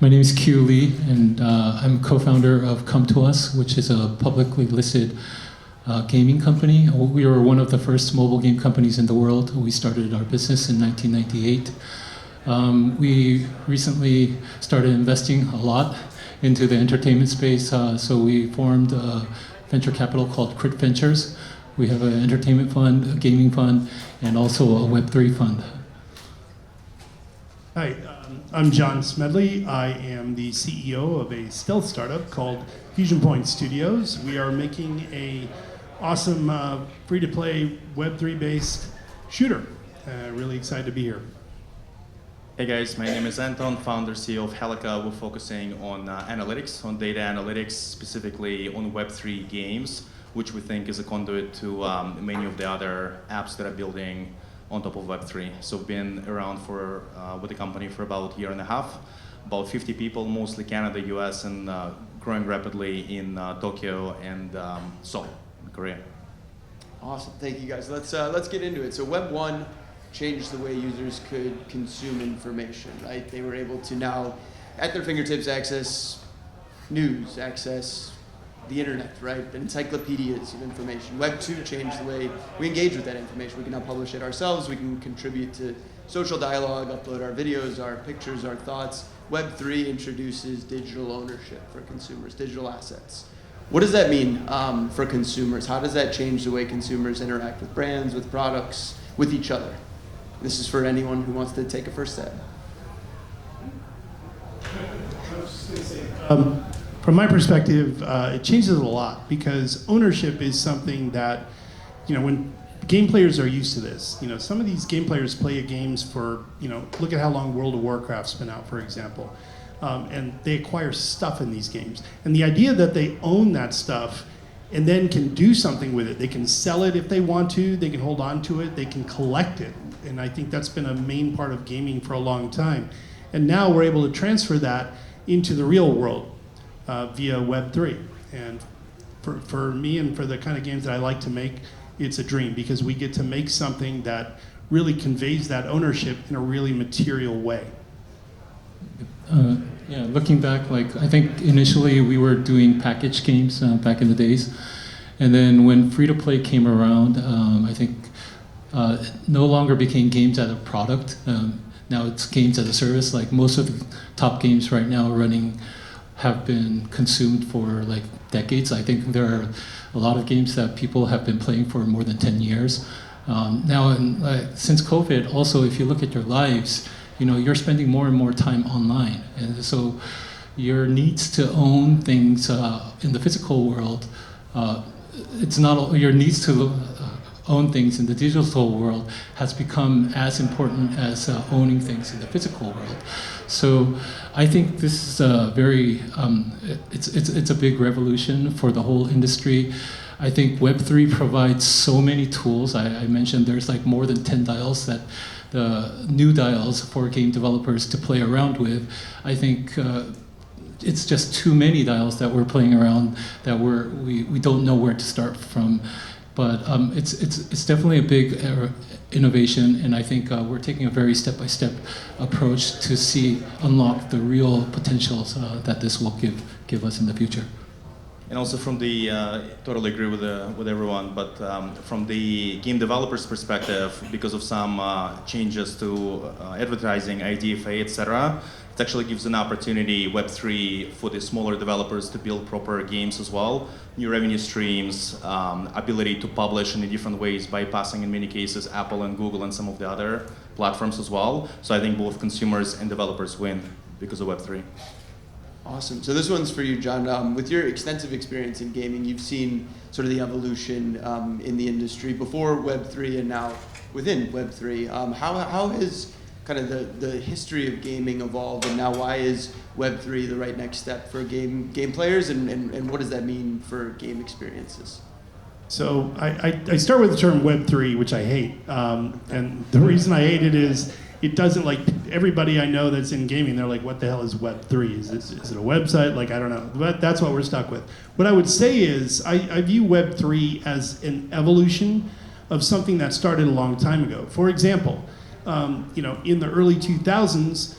My name is Q Lee, and I'm co-founder of Come To Us, which is a publicly listed gaming company. We were one of the first mobile game companies in the world. We started our business in 1998. We recently started investing a lot into the entertainment space, so we formed a venture capital called Crit Ventures. We have an entertainment fund, a gaming fund, and also a Web3 fund. Hi, I'm John Smedley. I am the CEO of a stealth startup called Fusion Point Studios. We are making a awesome free-to-play Web3 based shooter. Really excited to be here. Hey guys, my name is Anton, founder, CEO of Helika. We're focusing on analytics, on data analytics, specifically on Web3 games, which we think is a conduit to many of the other apps that are building on top of Web3. So we've been around with the company for about a year and a half, about 50 people, mostly Canada, US, and growing rapidly in Tokyo and Seoul, Korea. Awesome, thank you guys. Let's get into it. So Web 1 changed the way users could consume information, right? They were able to now, at their fingertips, access news, access the internet, right? Encyclopedias of information. Web 2 changed the way we engage with that information. We can now publish it ourselves. We can contribute to social dialogue, upload our videos, our pictures, our thoughts. Web 3 introduces digital ownership for consumers, digital assets. What does that mean for consumers? How does that change the way consumers interact with brands, with products, with each other? This is for anyone who wants to take a first step. From my perspective, it changes a lot because ownership is something that, when game players are used to this, some of these game players play games for, look at how long World of Warcraft's been out, for example, and they acquire stuff in these games. And the idea that they own that stuff and then can do something with it, they can sell it if they want to, they can hold on to it, they can collect it. And I think that's been a main part of gaming for a long time. And now we're able to transfer that into the real world. Via Web3. And for me and for the kind of games that I like to make, it's a dream because we get to make something that really conveys that ownership in a really material way. Yeah, looking back, I think initially we were doing package games back in the days. And then when free-to-play came around, I think no longer became games as a product. Now it's games as a service. Like most of the top games right now running have been consumed for decades. I think there are a lot of games that people have been playing for more than 10 years. Now, since COVID, also if you look at your lives, you're spending more and more time online. And so your needs to own things in the physical world, it's not your needs to own things in the digital world has become as important as owning things in the physical world. So I think this is a very, it's a big revolution for the whole industry. I think Web3 provides so many tools. I mentioned there's more than 10 dials that the new dials for game developers to play around with. I think it's just too many dials that we're playing around that we don't know where to start from. But it's definitely a big innovation, and I think we're taking a very step-by-step approach to unlock the real potentials that this will give us in the future. And also from the, totally agree with everyone, but from the game developer's perspective, because of some changes to advertising, IDFA, etc., it actually gives an opportunity, Web3, for the smaller developers to build proper games as well, new revenue streams, ability to publish in different ways, bypassing in many cases Apple and Google and some of the other platforms as well. So I think both consumers and developers win because of Web3. Awesome. So this one's for you, John. With your extensive experience in gaming, you've seen sort of the evolution in the industry before Web3 and now within Web3. How has kind of the history of gaming evolved, and now why is Web3 the right next step for game players, and what does that mean for game experiences? So I start with the term Web3, which I hate. And the reason I hate it is it doesn't, everybody I know that's in gaming, they're like, what the hell is Web3? Is it a website? I don't know. But that's what we're stuck with. What I would say is I view Web3 as an evolution of something that started a long time ago. For example, in the early 2000s,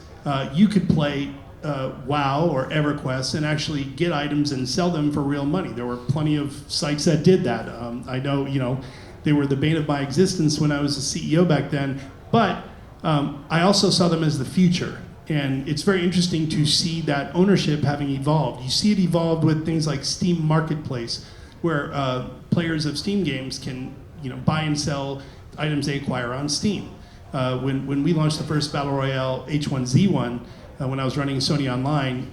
you could play WoW or EverQuest and actually get items and sell them for real money. There were plenty of sites that did that. I know, they were the bane of my existence when I was a CEO back then, but I also saw them as the future. And it's very interesting to see that ownership having evolved. You see it evolved with things like Steam Marketplace, where players of Steam games can buy and sell items they acquire on Steam. When we launched the first Battle Royale H1Z1, when I was running Sony Online,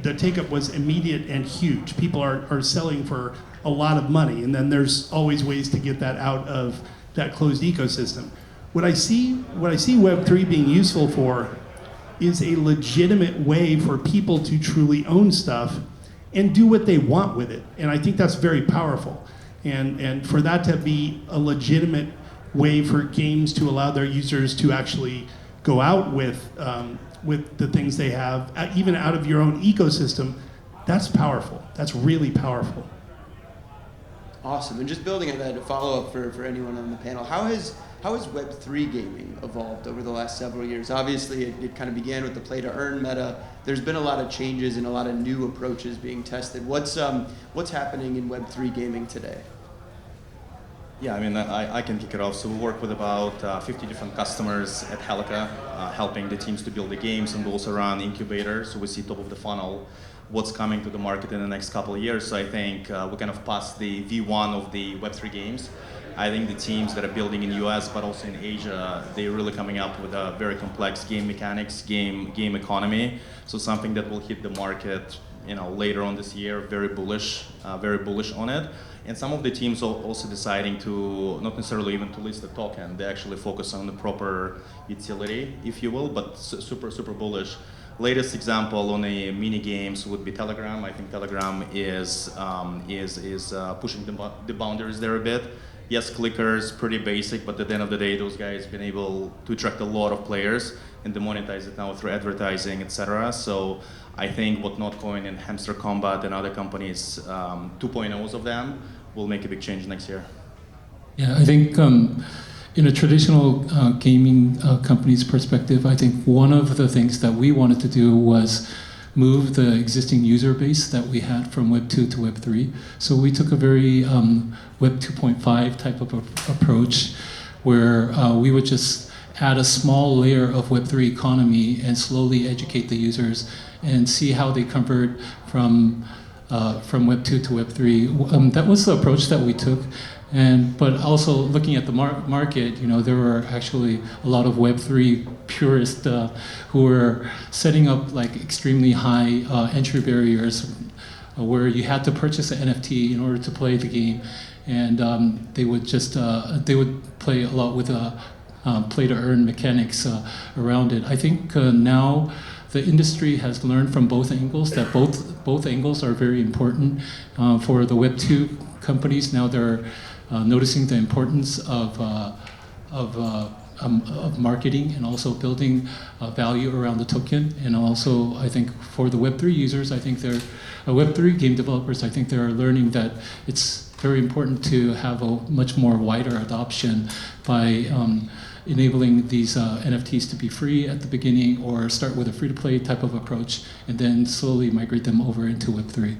the take-up was immediate and huge. People are selling for a lot of money, and then there's always ways to get that out of that closed ecosystem. What I see Web3 being useful for is a legitimate way for people to truly own stuff and do what they want with it. And I think that's very powerful. And for that to be a legitimate way for games to allow their users to actually go out with the things they have, even out of your own ecosystem, that's powerful. That's really powerful. Awesome. And just building on that, to follow up for anyone on the panel, how has Web3 gaming evolved over the last several years? Obviously, it kind of began with the play-to-earn meta. There's been a lot of changes and a lot of new approaches being tested. What's happening in Web3 gaming today? Yeah, I mean, I can kick it off. So we work with about 50 different customers at Helika, helping the teams to build the games, and we also run incubators. So we see top of the funnel what's coming to the market in the next couple of years. So I think we kind of passed the V1 of the Web3 games. I think the teams that are building in US, but also in Asia, they're really coming up with a very complex game mechanics, game economy. So something that will hit the market, later on this year. Very bullish on it. And some of the teams are also deciding to not necessarily even to list the token. They actually focus on the proper utility, if you will, but super bullish. Latest example on the mini games would be Telegram. I think Telegram is pushing the boundaries there a bit. Yes, clickers, pretty basic, but at the end of the day, those guys have been able to attract a lot of players and to monetize it now through advertising, etc. So I think what Notcoin and Hamster Combat and other companies, 2.0s of them, will make a big change next year. Yeah, I think in a traditional gaming company's perspective, I think one of the things that we wanted to do was move the existing user base that we had from Web 2 to Web 3. So we took a very Web 2.5 type of approach where we would just add a small layer of Web 3 economy and slowly educate the users and see how they convert from Web 2 to Web 3. That was the approach that we took. But also looking at the market, there were actually a lot of Web3 purists who were setting up like extremely high entry barriers where you had to purchase an NFT in order to play the game. And they would play a lot with play-to-earn mechanics around it. I think now the industry has learned from both angles that both angles are very important for the Web 2 companies. Now they're noticing the importance of marketing and also building value around the token. And also, I think for the Web3 users, I think Web3 game developers, I think they're learning that it's very important to have a much more wider adoption by enabling these NFTs to be free at the beginning or start with a free-to-play type of approach and then slowly migrate them over into Web3.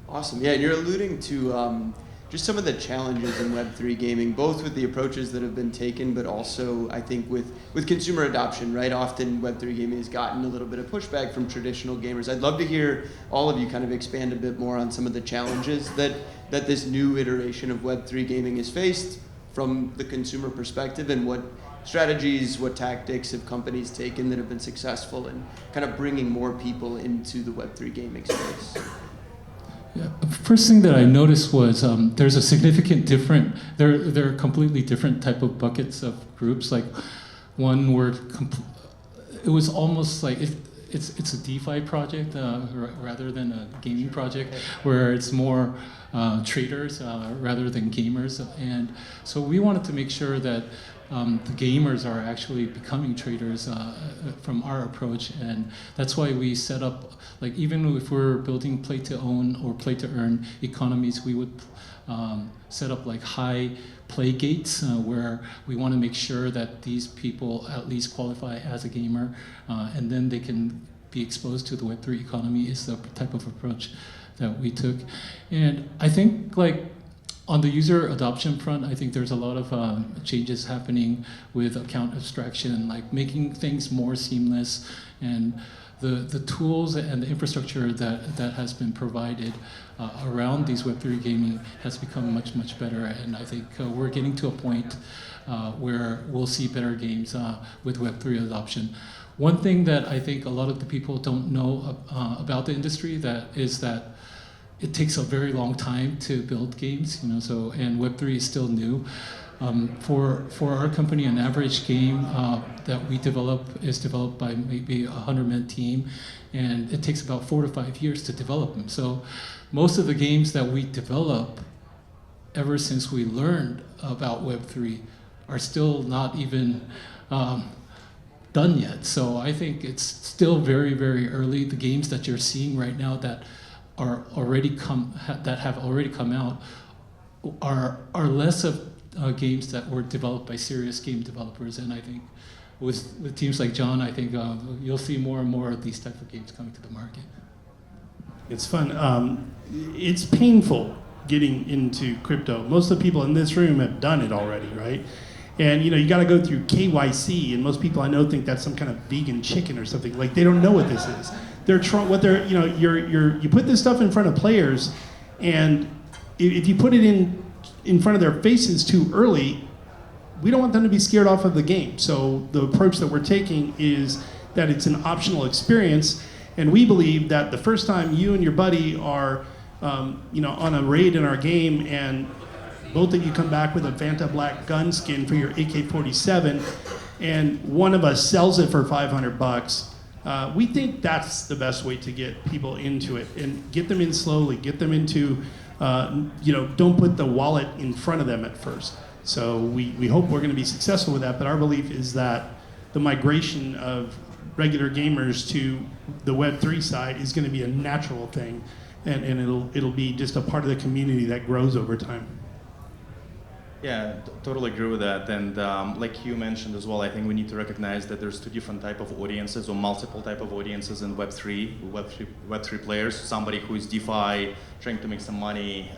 Awesome. Yeah, and you're alluding to just some of the challenges in Web3 gaming, both with the approaches that have been taken, but also I think with consumer adoption, right? Often Web3 gaming has gotten a little bit of pushback from traditional gamers. I'd love to hear all of you kind of expand a bit more on some of the challenges that this new iteration of Web3 gaming has faced from the consumer perspective, and what strategies, what tactics have companies taken that have been successful in kind of bringing more people into the Web3 gaming space. Yeah. First thing that I noticed was there's a significant different. There are completely different type of buckets of groups. Like one were it was almost like it's a DeFi project rather than a gaming project, where it's more traders rather than gamers. And so we wanted to make sure that the gamers are actually becoming traders from our approach, and that's why we set up, like, even if we're building play-to-own or play-to-earn economies, we would set up like high play gates where we want to make sure that these people at least qualify as a gamer, and then they can be exposed to the Web3 economy is the type of approach that we took. And I think like on the user adoption front, I think there's a lot of changes happening with account abstraction, like making things more seamless, and the tools and the infrastructure that has been provided around these Web3 gaming has become much, much better. And I think we're getting to a point where we'll see better games with Web3 adoption. One thing that I think a lot of the people don't know about the industry is that it takes a very long time to build games, so, and Web3 is still new. For our company, an average game that we develop is developed by maybe a 100-man team, and it takes about 4 to 5 years to develop them. So most of the games that we develop, ever since we learned about Web3, are still not even done yet. So I think it's still very, very early. The games that you're seeing right now that have already come out are less of games that were developed by serious game developers. And I think with teams like John, I think you'll see more and more of these type of games coming to the market. It's fun. It's painful getting into crypto. Most of the people in this room have done it already, right? And you got to go through KYC, and most people I know think that's some kind of vegan chicken or something. Like, they don't know what this is. You put this stuff in front of players, and if you put it in front of their faces too early, we don't want them to be scared off of the game. So the approach that we're taking is that it's an optional experience, and we believe that the first time you and your buddy are, on a raid in our game, and both of you come back with a Vanta Black gun skin for your AK-47, and one of us sells it for $500. We think that's the best way to get people into it, and get them in slowly, get them into, don't put the wallet in front of them at first. So we hope we're going to be successful with that, but our belief is that the migration of regular gamers to the Web3 side is going to be a natural thing, and it'll be just a part of the community that grows over time. Yeah, totally agree with that. And like you mentioned as well, I think we need to recognize that there's 2 different type of audiences, or multiple type of audiences in Web3 players. Somebody who is DeFi, trying to make some money,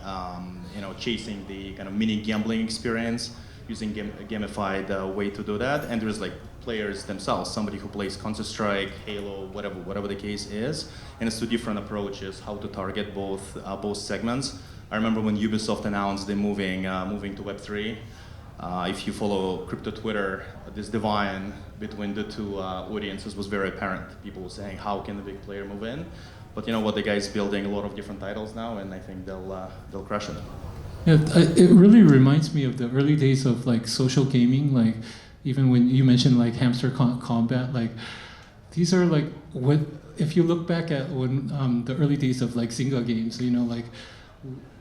chasing the kind of mini gambling experience, using a gamified way to do that. And there's like players themselves, somebody who plays Counter-Strike, Halo, whatever the case is. And it's 2 different approaches how to target both segments. I remember when Ubisoft announced they're moving to Web3. If you follow crypto Twitter, this divide between the 2 audiences was very apparent. People were saying, how can a big player move in? But you know what, the guy's building a lot of different titles now, and I think they'll crush it. Yeah, it really reminds me of the early days of like social gaming, like even when you mentioned like Hamster Combat, like these are like what, if you look back at when the early days of like Zynga games, like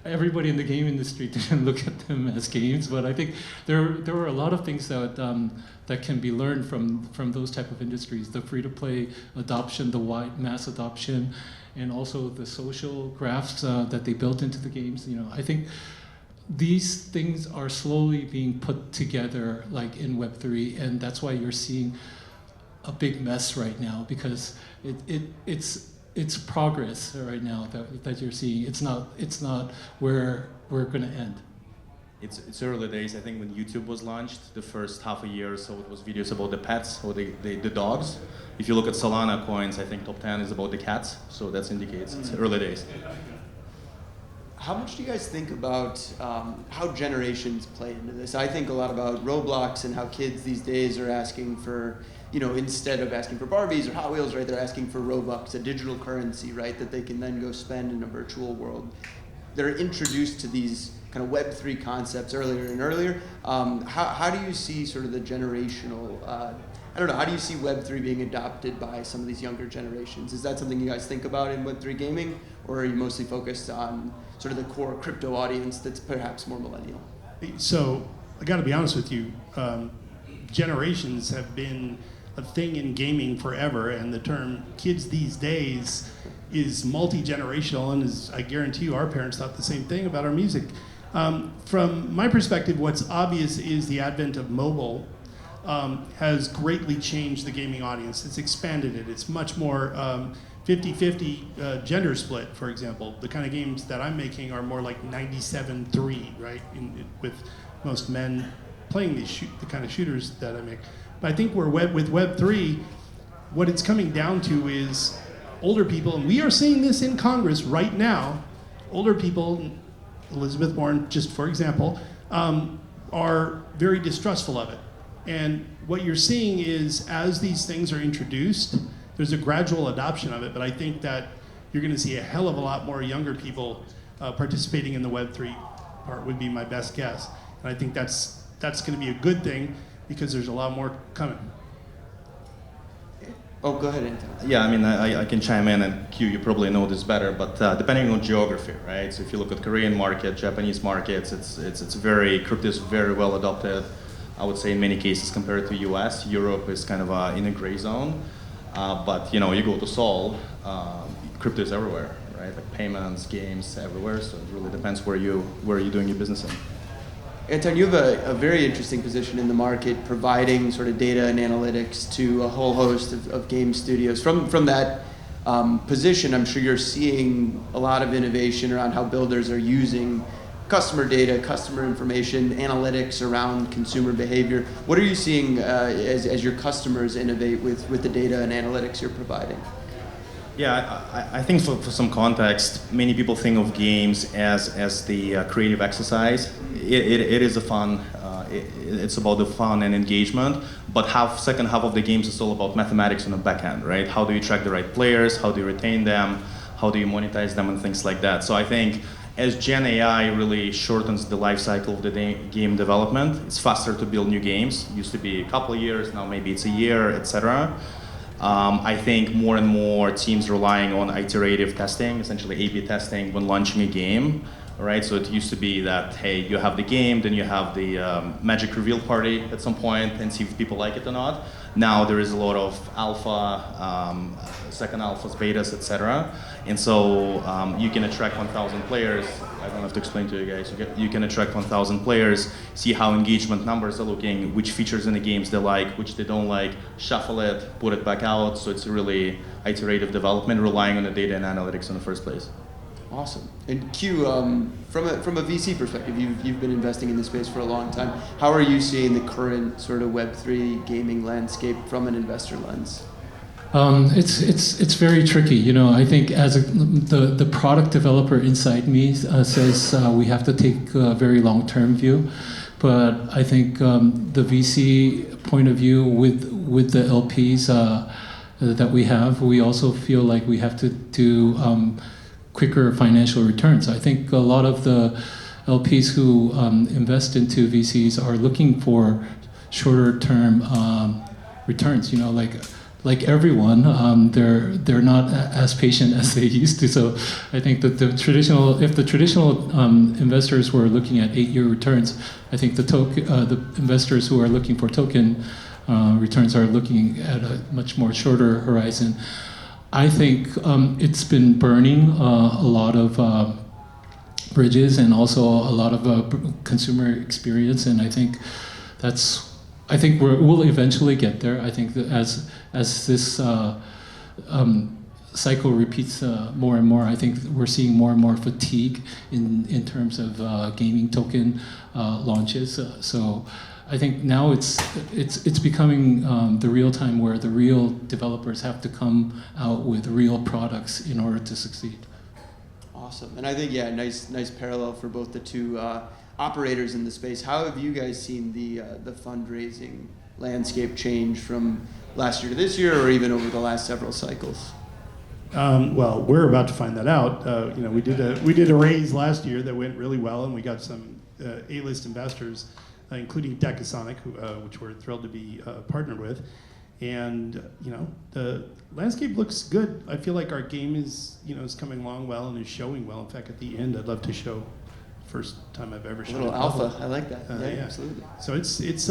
everybody in the game industry didn't look at them as games, but I think there were a lot of things that can be learned from those type of industries. The free-to-play adoption, the wide mass adoption, and also the social graphs that they built into the games. I think these things are slowly being put together, like in Web3, and that's why you're seeing a big mess right now, because it's progress right now that you're seeing. It's not where we're going to end. It's early days. I think when YouTube was launched, the first half a year or so, it was videos about the pets or the dogs. If you look at Solana coins, I think top 10 is about the cats. So that indicates it's early days. How much do you guys think about how generations play into this? I think a lot about Roblox and how kids these days are asking for, instead of asking for Barbies or Hot Wheels, right, they're asking for Robux, a digital currency, right, that they can then go spend in a virtual world. They're introduced to these kind of Web3 concepts earlier and earlier. How do you see sort of the generational, how do you see Web3 being adopted by some of these younger generations? Is that something you guys think about in Web3 gaming, or are you mostly focused on sort of the core crypto audience that's perhaps more millennial? So I got to be honest with you, generations have been a thing in gaming forever, and the term kids these days is multi-generational, and I guarantee you our parents thought the same thing about our music. From my perspective, what's obvious is the advent of mobile has greatly changed the gaming audience. It's expanded it. It's much more 50-50 gender split, for example. The kind of games that I'm making are more like 97-3, right? With most men playing the kind of shooters that I make. But I think with Web3, what it's coming down to is older people, and we are seeing this in Congress right now, older people, Elizabeth Warren, just for example, are very distrustful of it. And what you're seeing is, as these things are introduced, there's a gradual adoption of it, but I think that you're going to see a hell of a lot more younger people participating in the Web3 part, would be my best guess. And I think that's going to be a good thing, because there's a lot more coming. Oh, go ahead, Anton. Yeah, I mean, I can chime in, and Q, you probably know this better, but depending on geography, right? So if you look at Korean market, Japanese markets, crypto is very well adopted. I would say in many cases compared to US. Europe is kind of in a gray zone. But you go to Seoul, crypto is everywhere, right? Like payments, games, everywhere. So it really depends where you're doing your business in. Anton, you have a very interesting position in the market, providing sort of data and analytics to a whole host of game studios. From that position, I'm sure you're seeing a lot of innovation around how builders are using customer data, customer information, analytics around consumer behavior. What are you seeing as your customers innovate with the data and analytics you're providing? Yeah, I think for some context, many people think of games as the creative exercise. It is a fun, it's about the fun and engagement, but second half of the games is all about mathematics on the back end, right? How do you track the right players? How do you retain them? How do you monetize them and things like that? So I think as Gen AI really shortens the life cycle of the game development, it's faster to build new games. It used to be a couple of years, now maybe it's a year, etc. I think more and more teams relying on iterative testing, essentially A/B testing when launching a game, right? So it used to be that, hey, you have the game, then you have the magic reveal party at some point and see if people like it or not. Now there is a lot of alpha, second alphas, betas, etc. And so you can attract 1,000 players. I don't have to explain to you guys. You can attract 1,000 players, see how engagement numbers are looking, which features in the games they like, which they don't like, shuffle it, put it back out. So it's really iterative development, relying on the data and analytics in the first place. Awesome. And Q, from a VC perspective, you've been investing in this space for a long time. How are you seeing the current sort of Web3 gaming landscape from an investor lens? It's very tricky. I think as the product developer inside me says we have to take a very long-term view, but I think the VC point of view with the LPs that we also feel like we have to do quicker financial returns. I think a lot of the LPs who invest into VCs are looking for shorter-term returns. Like everyone, they're not as patient as they used to. So I think that if the traditional investors were looking at 8-year returns, I think the investors who are looking for token returns are looking at a much more shorter horizon. I think it's been burning a lot of bridges and also a lot of consumer experience, and I think we'll eventually get there. I think that as this cycle repeats more and more, I think we're seeing more and more fatigue in terms of gaming token launches. So I think now it's becoming the real time where the real developers have to come out with real products in order to succeed. Awesome. And I think, nice parallel for both the two operators in the space. How have you guys seen the fundraising landscape change from last year to this year, or even over the last several cycles? Well, we're about to find that out. We did a raise last year that went really well, and we got some A-list investors, including Decasonic, which we're thrilled to be partnered with. And the landscape looks good. I feel like our game is coming along well and is showing well. In fact, at the end, I'd love to show. First time I've ever shown a little alpha. I like that. Yeah, Absolutely. So it's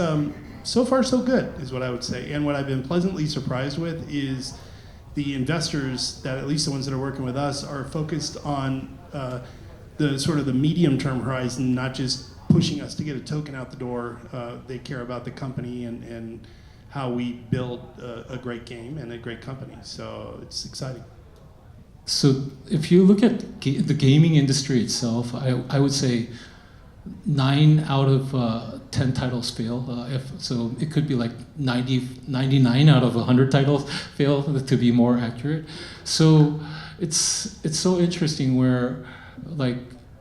so far so good is what I would say. And what I've been pleasantly surprised with is the investors that, at least the ones that are working with us, are focused on the sort of the medium term horizon, not just pushing us to get a token out the door. They care about the company and how we build a great game and a great company. So it's exciting. So if you look at the gaming industry itself, I would say 9 out of 10 titles fail. So it could be like 99 out of 100 titles fail, to be more accurate. So it's so interesting where, like,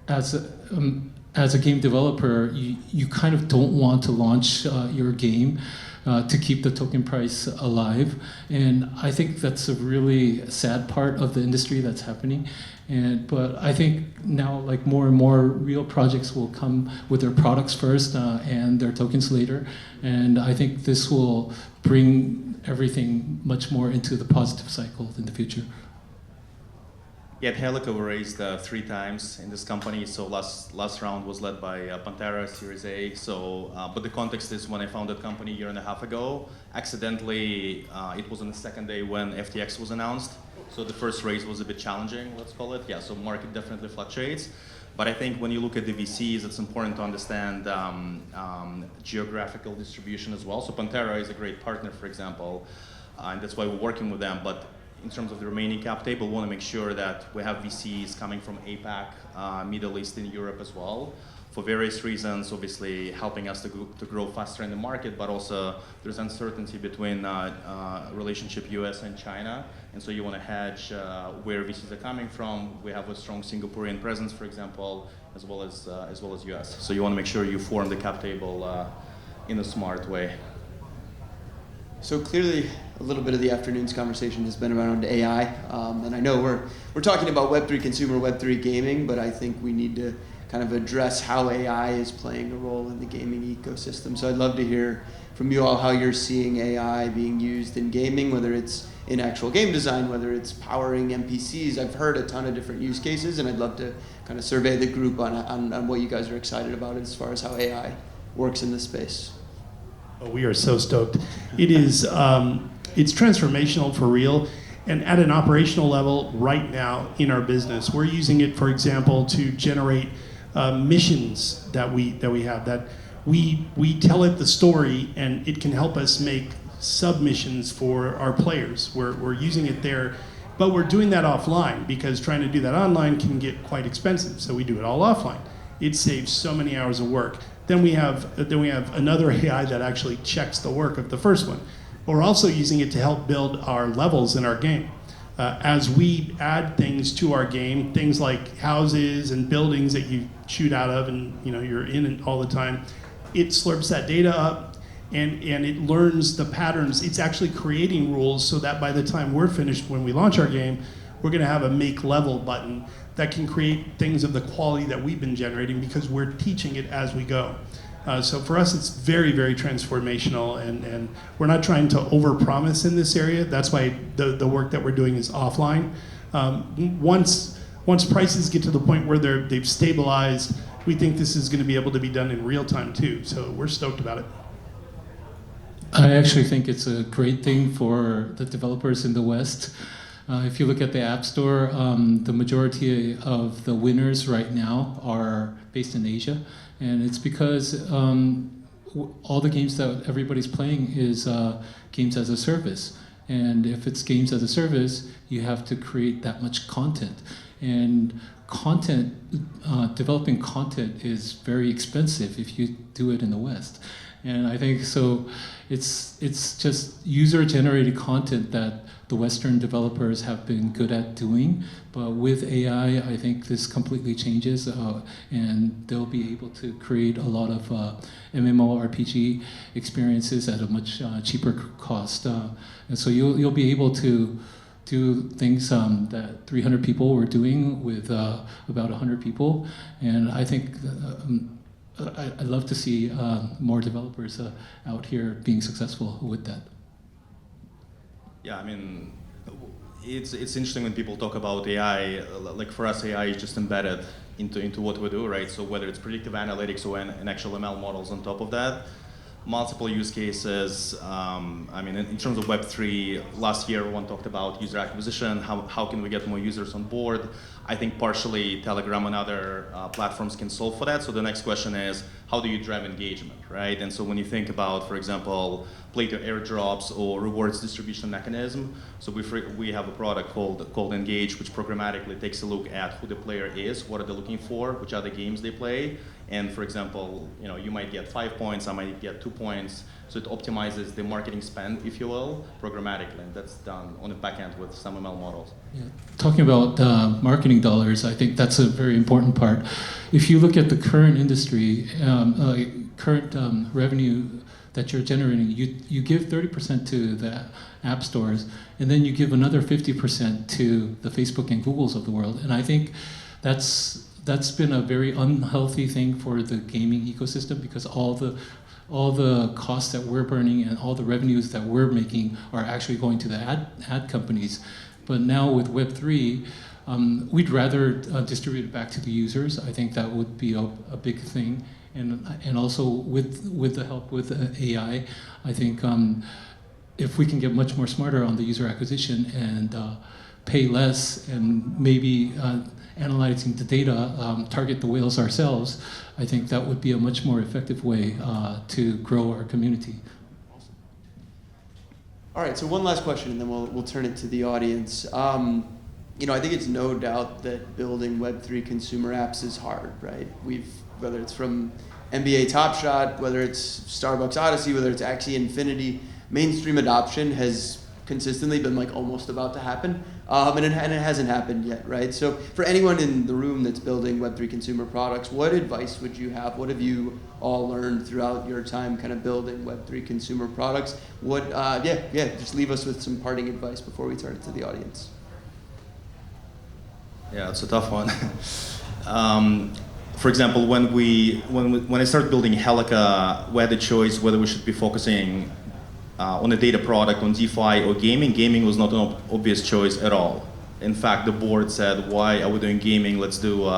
as a game developer, you kind of don't want to launch your game to keep the token price alive. And I think that's a really sad part of the industry that's happening. But I think now, like, more and more real projects will come with their products first and their tokens later. And I think this will bring everything much more into the positive cycle in the future. Yeah, at Helika we raised 3 times in this company. So last round was led by Pantera, Series A. So, but the context is when I founded the company a year and a half ago, accidentally, it was on the second day when FTX was announced. So the first raise was a bit challenging, let's call it. Yeah, so market definitely fluctuates. But I think when you look at the VCs, it's important to understand geographical distribution as well. So Pantera is a great partner, for example, and that's why we're working with them. But in terms of the remaining cap table, we want to make sure that we have VCs coming from APAC, Middle East, and Europe as well, for various reasons, obviously helping us to grow faster in the market, but also there's uncertainty between relationship US and China, and so you want to hedge where VCs are coming from. We have a strong Singaporean presence, for example, as well as US. So you want to make sure you form the cap table in a smart way. So clearly, a little bit of the afternoon's conversation has been around AI, and I know we're talking about Web3 consumer, Web3 gaming, but I think we need to kind of address how AI is playing a role in the gaming ecosystem. So I'd love to hear from you all how you're seeing AI being used in gaming, whether it's in actual game design, whether it's powering NPCs. I've heard a ton of different use cases, and I'd love to kind of survey the group on what you guys are excited about as far as how AI works in this space. Oh, we are so stoked. It is, it's transformational for real. And at an operational level right now in our business, we're using it, for example, to generate missions that we have, that we tell it the story and it can help us make submissions for our players. We're using it there, but we're doing that offline because trying to do that online can get quite expensive. So we do it all offline. It saves so many hours of work. Then we have another AI that actually checks the work of the first one. But we're also using it to help build our levels in our game. As we add things to our game, things like houses and buildings that you shoot out of and you're in it all the time, it slurps that data up and it learns the patterns. It's actually creating rules so that by the time we're finished, when we launch our game, we're going to have a make level button that can create things of the quality that we've been generating because we're teaching it as we go. So for us, it's very, very transformational, and we're not trying to overpromise in this area. That's why the work that we're doing is offline. Once prices get to the point where they've stabilized, we think this is going to be able to be done in real time too. So we're stoked about it. I actually think it's a great thing for the developers in the West. If you look at the App Store, the majority of the winners right now are based in Asia. And it's because all the games that everybody's playing is games as a service. And if it's games as a service, you have to create that much content. And developing content is very expensive if you do it in the West. And I think so it's just user-generated content that the Western developers have been good at doing, but with AI, I think this completely changes, and they'll be able to create a lot of MMORPG experiences at a much cheaper cost. And so you'll be able to do things that 300 people were doing with about 100 people, and I think I'd love to see more developers out here being successful with that. Yeah, I mean, it's interesting when people talk about AI. Like for us, AI is just embedded into what we do, right? So whether it's predictive analytics or an actual ML models on top of that, multiple use cases. I mean, in terms of Web3, last year everyone talked about user acquisition, how can we get more users on board. I think partially Telegram and other platforms can solve for that. So the next question is, how do you drive engagement, right? And so when you think about, for example, play-to airdrops or rewards distribution mechanism, so we have a product called Engage, which programmatically takes a look at who the player is, what are they looking for, which are the games they play. And for example, you might get 5 points, I might get 2 points. So it optimizes the marketing spend, if you will, programmatically. And that's done on the back end with some ML models. Yeah. Talking about marketing dollars, I think that's a very important part. If you look at the current industry, current revenue that you're generating, you give 30% to the app stores, and then you give another 50% to the Facebook and Googles of the world. And I think that's been a very unhealthy thing for the gaming ecosystem, because all the costs that we're burning and all the revenues that we're making are actually going to the ad companies. But now with Web3, we'd rather distribute it back to the users. I think that would be a big thing. And also with the help with AI, I think if we can get much more smarter on the user acquisition and pay less and maybe analyzing the data, target the whales ourselves, I think that would be a much more effective way to grow our community. Awesome. All right, so one last question, and then we'll turn it to the audience. I think it's no doubt that building Web3 consumer apps is hard, right? Whether it's from NBA Top Shot, whether it's Starbucks Odyssey, whether it's Axie Infinity, mainstream adoption has consistently been like almost about to happen, and it hasn't happened yet, right? So for anyone in the room that's building Web3 consumer products, what advice would you have? What have you all learned throughout your time kind of building Web3 consumer products? Just leave us with some parting advice before we turn it to the audience. Yeah, it's a tough one. For example, when I started building Helika, we had the choice whether we should be focusing on a data product, on DeFi or gaming. Gaming was not an obvious choice at all. In fact, the board said, why are we doing gaming? Let's do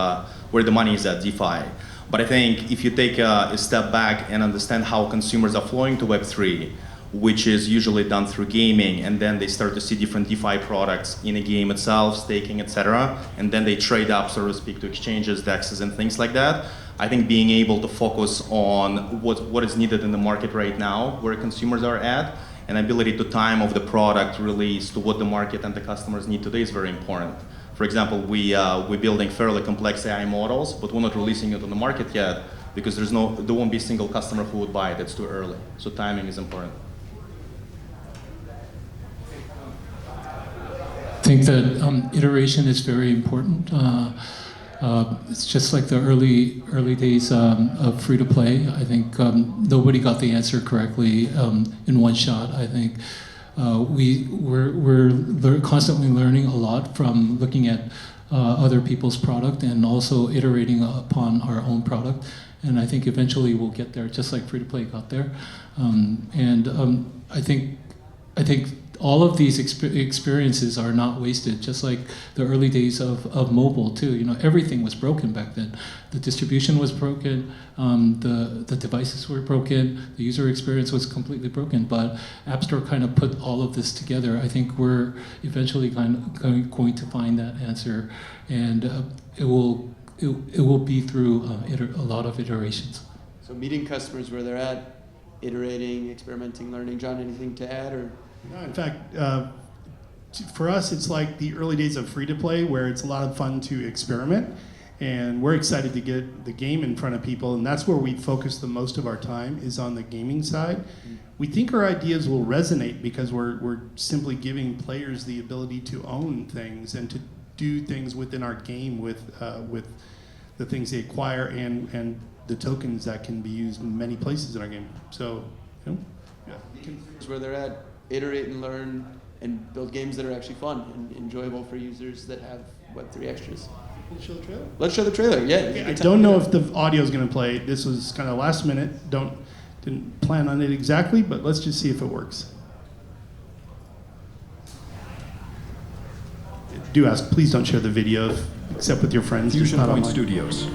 where the money is at, DeFi. But I think if you take a step back and understand how consumers are flowing to Web3, which is usually done through gaming, and then they start to see different DeFi products in a game itself, staking, etc., and then they trade up, so to speak, to exchanges, DEXs, and things like that. I think being able to focus on what is needed in the market right now, where consumers are at, and ability to time of the product release to what the market and the customers need today is very important. For example, we're building fairly complex AI models, but we're not releasing it on the market yet because there won't be a single customer who would buy it. It's too early. So timing is important. I think that iteration is very important. It's just like the early days of free-to-play. I think nobody got the answer correctly in one shot. I think we're constantly learning a lot from looking at other people's product and also iterating upon our own product. And I think eventually we'll get there, just like free-to-play got there. I think all of these experiences are not wasted, just like the early days of mobile too. Everything was broken back then. The distribution was broken, the devices were broken, the user experience was completely broken, but App Store kind of put all of this together. I think we're eventually going to find that answer, and it will be through a lot of iterations. So meeting customers where they're at, iterating, experimenting, learning. John, anything to add? Or? No, in fact, for us, it's like the early days of free-to-play, where it's a lot of fun to experiment, and we're excited to get the game in front of people, and that's where we focus the most of our time, is on the gaming side. Mm-hmm. We think our ideas will resonate because we're simply giving players the ability to own things and to do things within our game with the things they acquire and the tokens that can be used in many places in our game. So, where they're at, iterate and learn, and build games that are actually fun and enjoyable for users that have Web3 extras. Let's show the trailer. Let's show the trailer. Yeah. Okay, I don't know if the audio is going to play. This was kind of last minute. Didn't plan on it exactly, but let's just see if it works. Do ask. Please don't share the video except with your friends. Fusion not Point online. Studios.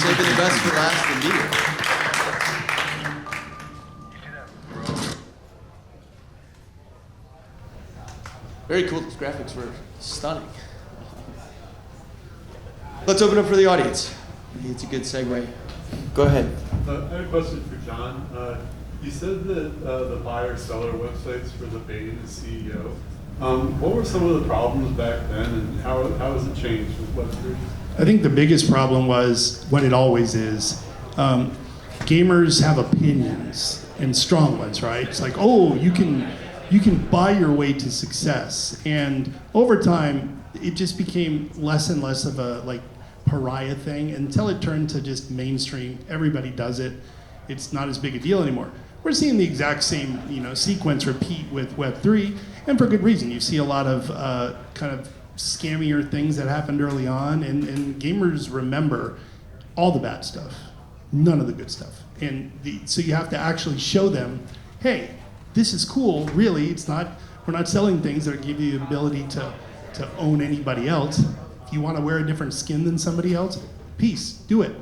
Saving the best for last indeed. Very cool. Those graphics were stunning. Let's open up for the audience. I think it's a good segue. Go ahead. I have a question for John. You said that the buyer-seller websites were the bane of the CEO. What were some of the problems back then, and how has it changed with Web3? I think the biggest problem was what it always is. Gamers have opinions, and strong ones, right? It's like, oh, you can buy your way to success. And over time, it just became less and less of a like pariah thing until it turned to just mainstream. Everybody does it. It's not as big a deal anymore. We're seeing the exact same sequence repeat with Web3, and for good reason. You see a lot of kind of scammier things that happened early on, and gamers remember all the bad stuff, none of the good stuff. And so you have to actually show them, hey, this is cool, really. We're not selling things that give you the ability to own anybody else. If you want to wear a different skin than somebody else, peace, do it.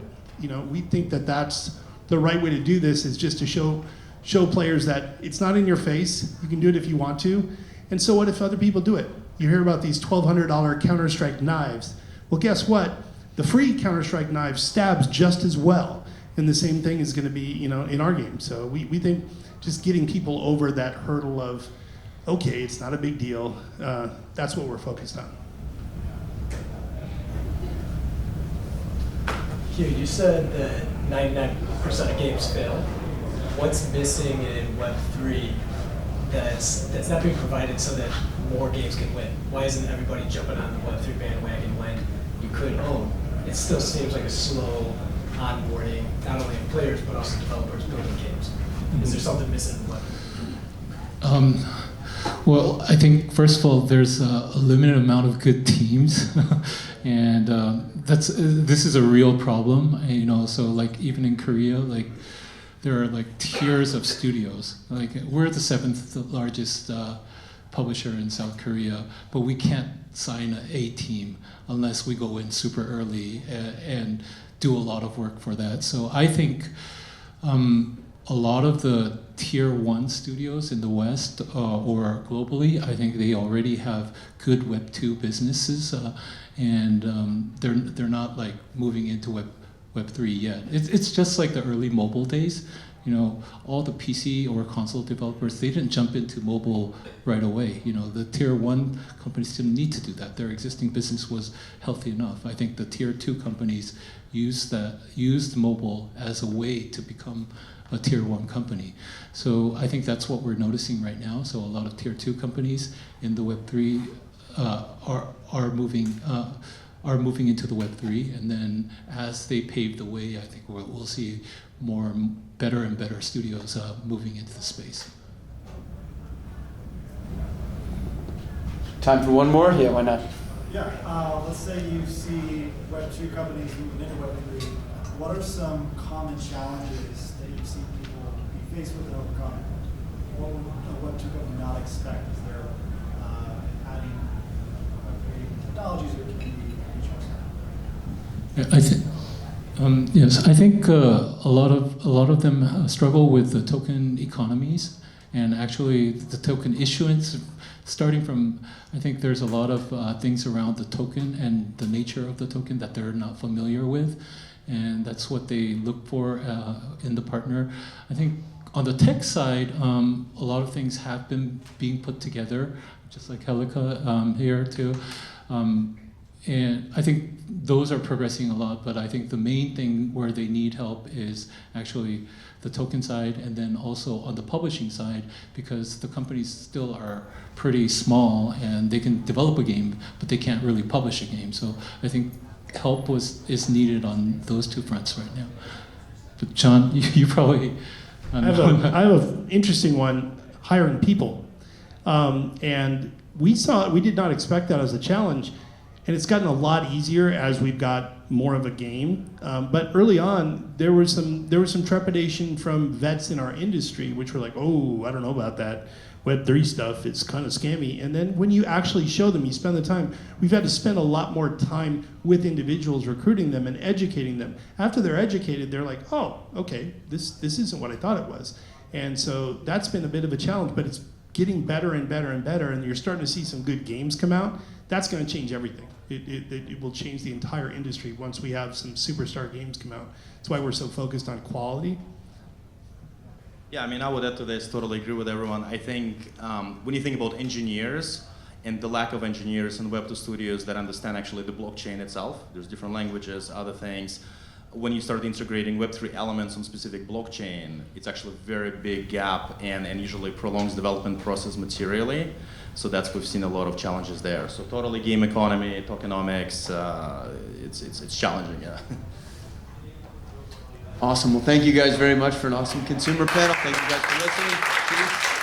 We think that that's the right way to do this, is just to show players that it's not in your face. You can do it if you want to. And so what if other people do it? You hear about these $1,200 Counter-Strike knives. Well, guess what? The free Counter-Strike knife stabs just as well. And the same thing is going to be, in our game. So we think just getting people over that hurdle of, okay, it's not a big deal. That's what we're focused on. Hugh, you said that 99% of games fail. What's missing in Web3 that's not being provided so that more games can win? Why isn't everybody jumping on the Web3 bandwagon when you could own? It still seems like a slow onboarding, not only of players, but also developers building games. Is there something missing in Web3? Well, I think first of all, there's a limited amount of good teams, and this is a real problem. So like even in Korea, like there are like tiers of studios. Like we're the 7th largest publisher in South Korea, but we can't sign an A team unless we go in super early and do a lot of work for that. So I think a lot of the tier 1 studios in the West or globally, I think they already have good Web 2 businesses, and they're not like moving into Web 3 yet. It's just like the early mobile days. All the PC or console developers, they didn't jump into mobile right away. The tier 1 companies didn't need to do that. Their existing business was healthy enough. I think the tier 2 companies used mobile as a way to become a tier 1 company. So I think that's what we're noticing right now. So a lot of tier 2 companies in the Web3 are moving are moving into the Web3, and then as they pave the way, I think we'll see more better and better studios moving into the space. Time for one more? Yeah, why not? Yeah, let's say you see Web2 companies moving into Web3. What are some common challenges that you've seen people be faced with and overcome? What would a Web2 company not expect as they're adding Web3 technologies or community features? I think yes, I think a lot of them struggle with the token economies and actually the token issuance. Starting from, I think there's a lot of things around the token and the nature of the token that they're not familiar with, and that's what they look for in the partner. I think on the tech side, a lot of things have been being put together, just like Helika here too. And I think those are progressing a lot, but I think the main thing where they need help is actually the token side, and then also on the publishing side, because the companies still are pretty small and they can develop a game, but they can't really publish a game. So I think help is needed on those two fronts right now. But John, you probably... I have an interesting one, hiring people. And we did not expect that as a challenge. And it's gotten a lot easier as we've got more of a game. But early on, there was some trepidation from vets in our industry, which were like, oh, I don't know about that Web3 stuff. It's kind of scammy. And then when you actually show them, you spend the time. We've had to spend a lot more time with individuals, recruiting them and educating them. After they're educated, they're like, oh, okay, this isn't what I thought it was. And so that's been a bit of a challenge, but it's getting better and better and better, and you're starting to see some good games come out. That's going to change everything. It will change the entire industry once we have some superstar games come out. That's why we're so focused on quality. Yeah, I mean, I would add to this, totally agree with everyone. I think when you think about engineers and the lack of engineers in Web2 studios that understand actually the blockchain itself, there's different languages, other things. When you start integrating Web3 elements on specific blockchain, it's actually a very big gap and usually prolongs development process materially. So we've seen a lot of challenges there. So totally game economy, tokenomics, it's challenging, yeah. Awesome. Well, thank you guys very much for an awesome consumer panel. Thank you guys for listening. Cheers.